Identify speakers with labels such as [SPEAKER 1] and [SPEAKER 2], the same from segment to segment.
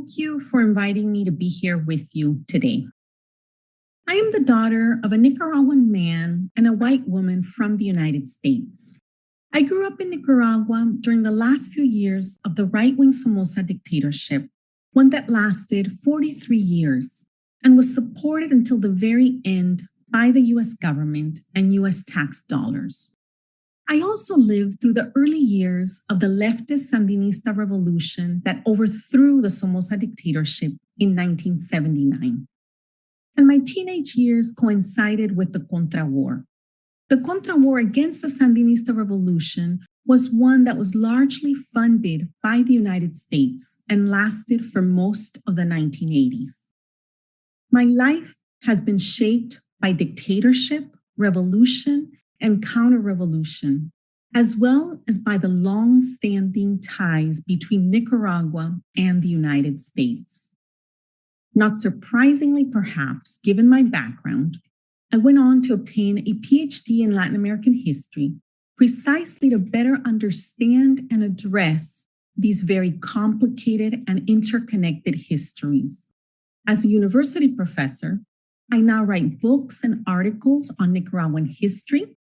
[SPEAKER 1] thank you for inviting me to be here with you today. I am the daughter of a Nicaraguan man and a white woman from the United States. I grew up in Nicaragua during the last few years of the right-wing Somoza dictatorship, one that lasted 43 years and was supported until the very end by the U.S. government and U.S. tax dollars. I also lived through the early years of the leftist Sandinista revolution that overthrew the Somoza dictatorship in 1979. And my teenage years coincided with the Contra War. The Contra War against the Sandinista revolution was one that was largely funded by the United States and lasted for most of the 1980s. My life has been shaped by dictatorship, revolution, and counter-revolution, as well as by the long-standing ties between Nicaragua and the United States. Not surprisingly, perhaps, given my background, I went on to obtain a PhD in Latin American history, precisely to better understand and address these very complicated and interconnected histories. As a university professor, I now write books and articles on Nicaraguan history,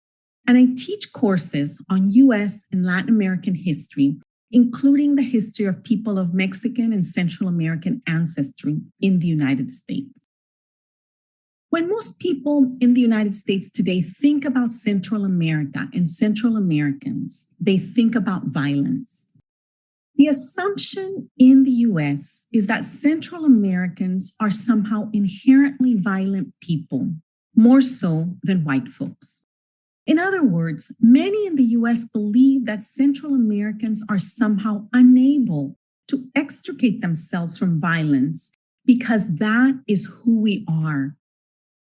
[SPEAKER 1] and I teach courses on U.S. and Latin American history, including the history of people of Mexican and Central American ancestry in the United States. When most people in the United States today think about Central America and Central Americans, they think about violence. The assumption in the U.S. is that Central Americans are somehow inherently violent people, more so than white folks. In other words, many in the U.S. believe that Central Americans are somehow unable to extricate themselves from violence because that is who we are.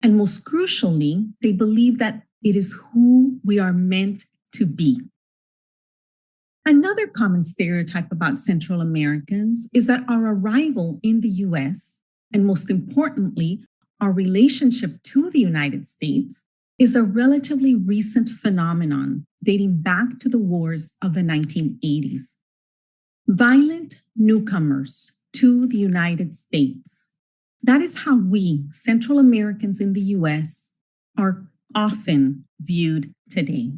[SPEAKER 1] And most crucially, they believe that it is who we are meant to be. Another common stereotype about Central Americans is that our arrival in the U.S., and most importantly, our relationship to the United States, is a relatively recent phenomenon dating back to the wars of the 1980s. Violent newcomers to the United States. That is how we, Central Americans in the U.S., are often viewed today.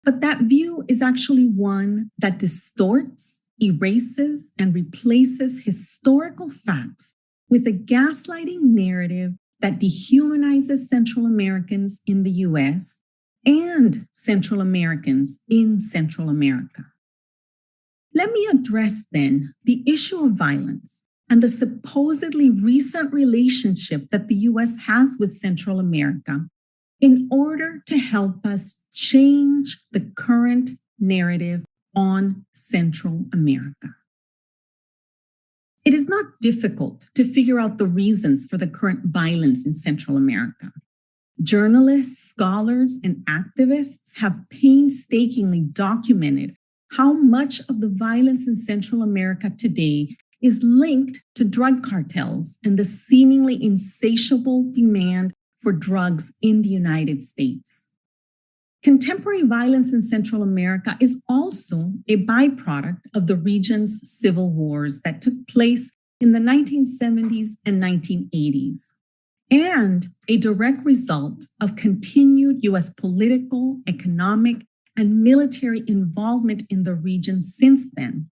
[SPEAKER 1] But that view is actually one that distorts, erases, and replaces historical facts with a gaslighting narrative that dehumanizes Central Americans in the U.S. and Central Americans in Central America. Let me address then the issue of violence and the supposedly recent relationship that the U.S. has with Central America in order to help us change the current narrative on Central America. It is not difficult to figure out the reasons for the current violence in Central America. Journalists, scholars, and activists have painstakingly documented how much of the violence in Central America today is linked to drug cartels and the seemingly insatiable demand for drugs in the United States. Contemporary violence in Central America is also a byproduct of the region's civil wars that took place in the 1970s and 1980s, and a direct result of continued U.S. political, economic, and military involvement in the region since then,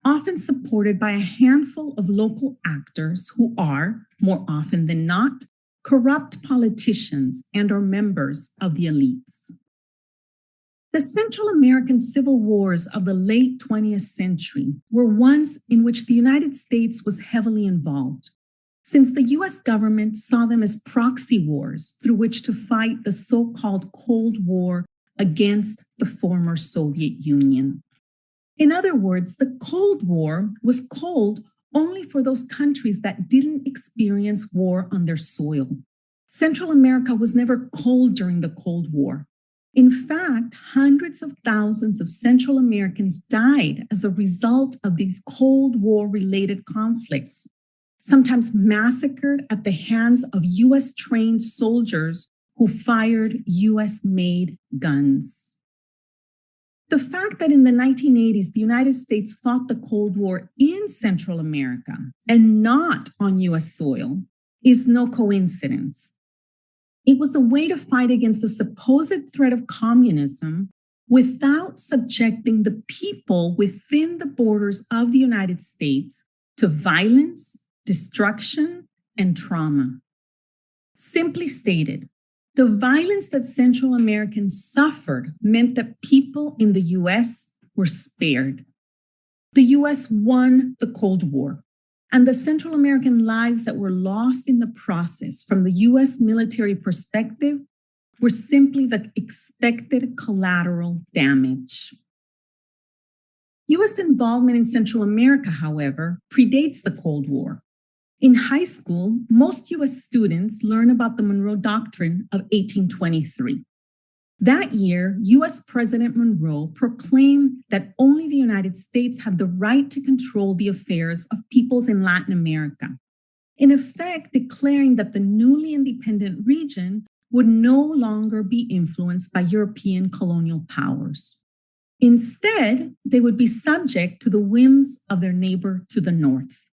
[SPEAKER 1] often supported by a handful of local actors who are, more often than not, corrupt politicians and/or members of the elites. The Central American civil wars of the late 20th century were ones in which the United States was heavily involved, since the U.S. government saw them as proxy wars through which to fight the so-called Cold War against the former Soviet Union. In other words, the Cold War was cold only for those countries that didn't experience war on their soil. Central America was never cold during the Cold War. In fact, hundreds of thousands of Central Americans died as a result of these Cold War-related conflicts, sometimes massacred at the hands of U.S.-trained soldiers who fired U.S.-made guns. The fact that in the 1980s, the United States fought the Cold War in Central America and not on US soil is no coincidence. It was a way to fight against the supposed threat of communism without subjecting the people within the borders of the United States to violence, destruction, and trauma. Simply stated, the violence that Central Americans suffered meant that people in the US were spared. The US won the Cold War, and the Central American lives that were lost in the process from the US military perspective were simply the expected collateral damage. US involvement in Central America, however, predates the Cold War. In high school, most US students learn about the Monroe Doctrine of 1823. That year, US President Monroe proclaimed that only the United States had the right to control the affairs of peoples in Latin America, in effect declaring that the newly independent region would no longer be influenced by European colonial powers. Instead, they would be subject to the whims of their neighbor to the north.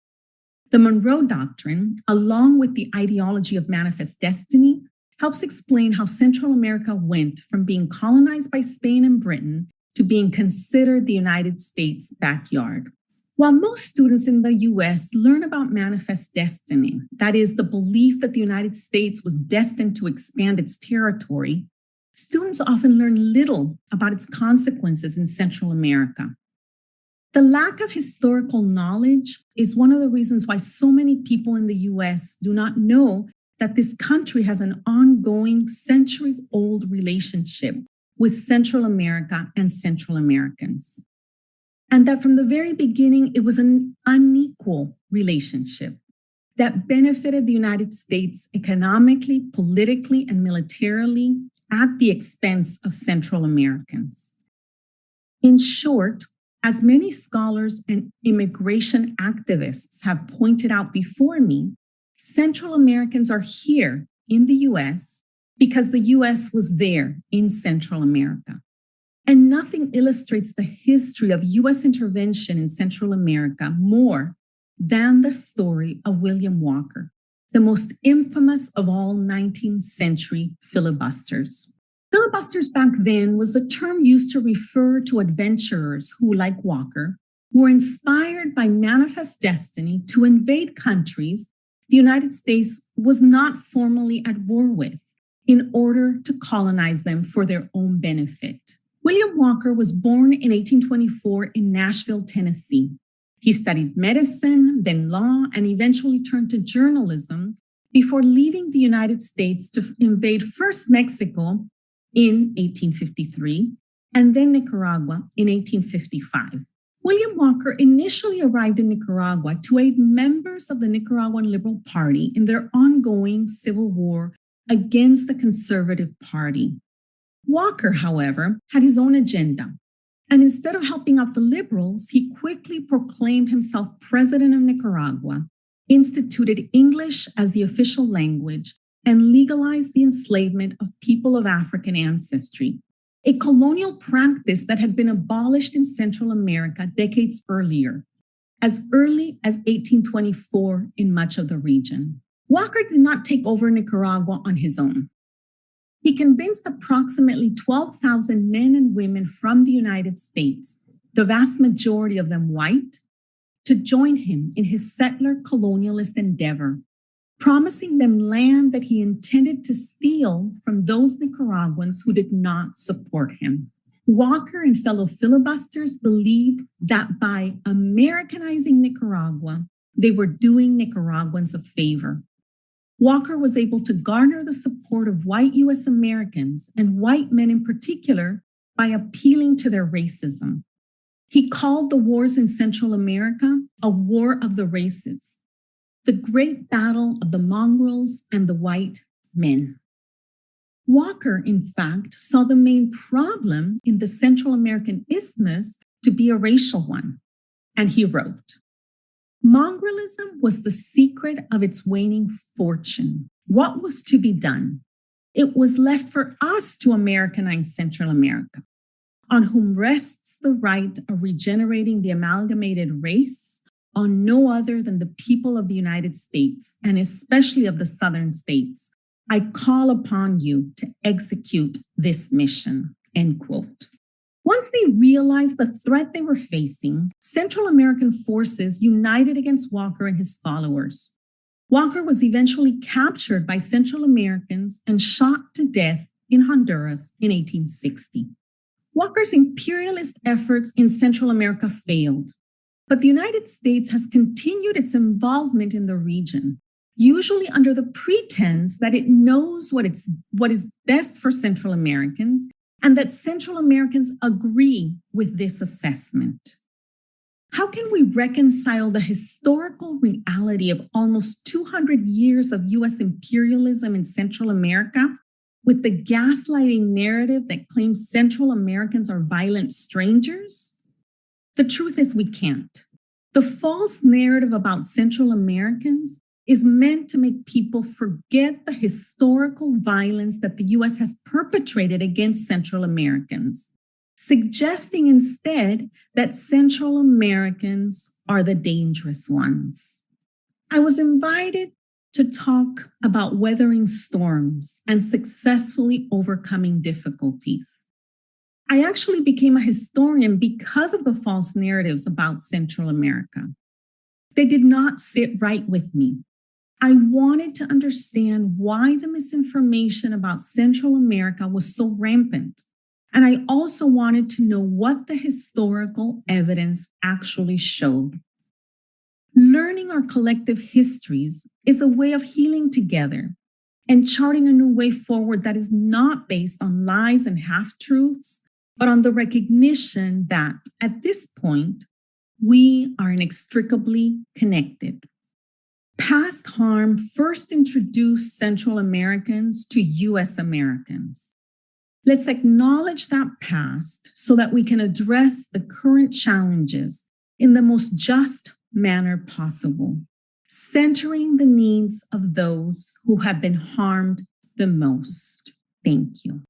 [SPEAKER 1] The Monroe Doctrine, along with the ideology of manifest destiny, helps explain how Central America went from being colonized by Spain and Britain to being considered the United States' backyard. While most students in the US learn about manifest destiny, that is, the belief that the United States was destined to expand its territory, students often learn little about its consequences in Central America. The lack of historical knowledge is one of the reasons why so many people in the US do not know that this country has an ongoing, centuries-old relationship with Central America and Central Americans. And that from the very beginning, it was an unequal relationship that benefited the United States economically, politically, and militarily at the expense of Central Americans. In short, as many scholars and immigration activists have pointed out before me, Central Americans are here in the US because the US was there in Central America. And nothing illustrates the history of US intervention in Central America more than the story of William Walker, the most infamous of all 19th century filibusters. Filibusters back then was the term used to refer to adventurers who, like Walker, were inspired by manifest destiny to invade countries the United States was not formally at war with in order to colonize them for their own benefit. William Walker was born in 1824 in Nashville, Tennessee. He studied medicine, then law, and eventually turned to journalism before leaving the United States to invade first Mexico in 1853, and then Nicaragua in 1855. William Walker initially arrived in Nicaragua to aid members of the Nicaraguan Liberal Party in their ongoing civil war against the Conservative Party. Walker, however, had his own agenda, and instead of helping out the liberals, he quickly proclaimed himself president of Nicaragua, instituted English as the official language, and legalized the enslavement of people of African ancestry, a colonial practice that had been abolished in Central America decades earlier, as early as 1824 in much of the region. Walker did not take over Nicaragua on his own. He convinced approximately 12,000 men and women from the United States, the vast majority of them white, to join him in his settler colonialist endeavor, promising them land that he intended to steal from those Nicaraguans who did not support him. Walker and fellow filibusters believed that by Americanizing Nicaragua, they were doing Nicaraguans a favor. Walker was able to garner the support of white US Americans and white men in particular by appealing to their racism. He called the wars in Central America a war of the races, the great battle of the mongrels and the white men. Walker, in fact, saw the main problem in the Central American isthmus to be a racial one, and he wrote, "Mongralism was the secret of its waning fortune. What was to be done? It was left for us to Americanize Central America. on whom rests the right of regenerating the amalgamated race, on no other than the people of the United States, and especially of the southern states, I call upon you to execute this mission, end quote. Once they realized the threat they were facing, Central American forces united against Walker and his followers. Walker was eventually captured by Central Americans and shot to death in Honduras in 1860. Walker's imperialist efforts in Central America failed, but the United States has continued its involvement in the region, usually under the pretense that it knows what is best for Central Americans and that Central Americans agree with this assessment. How can we reconcile the historical reality of almost 200 years of U.S. imperialism in Central America with the gaslighting narrative that claims Central Americans are violent strangers? The truth is we can't. The false narrative about Central Americans is meant to make people forget the historical violence that the U.S. has perpetrated against Central Americans, suggesting instead that Central Americans are the dangerous ones. I was invited to talk about weathering storms and successfully overcoming difficulties. I actually became a historian because of the false narratives about Central America. They did not sit right with me. I wanted to understand why the misinformation about Central America was so rampant. And I also wanted to know what the historical evidence actually showed. Learning our collective histories is a way of healing together and charting a new way forward that is not based on lies and half-truths, but on the recognition that at this point, we are inextricably connected. Past harm first introduced Central Americans to U.S. Americans. Let's acknowledge that past so that we can address the current challenges in the most just manner possible, centering the needs of those who have been harmed the most. Thank you.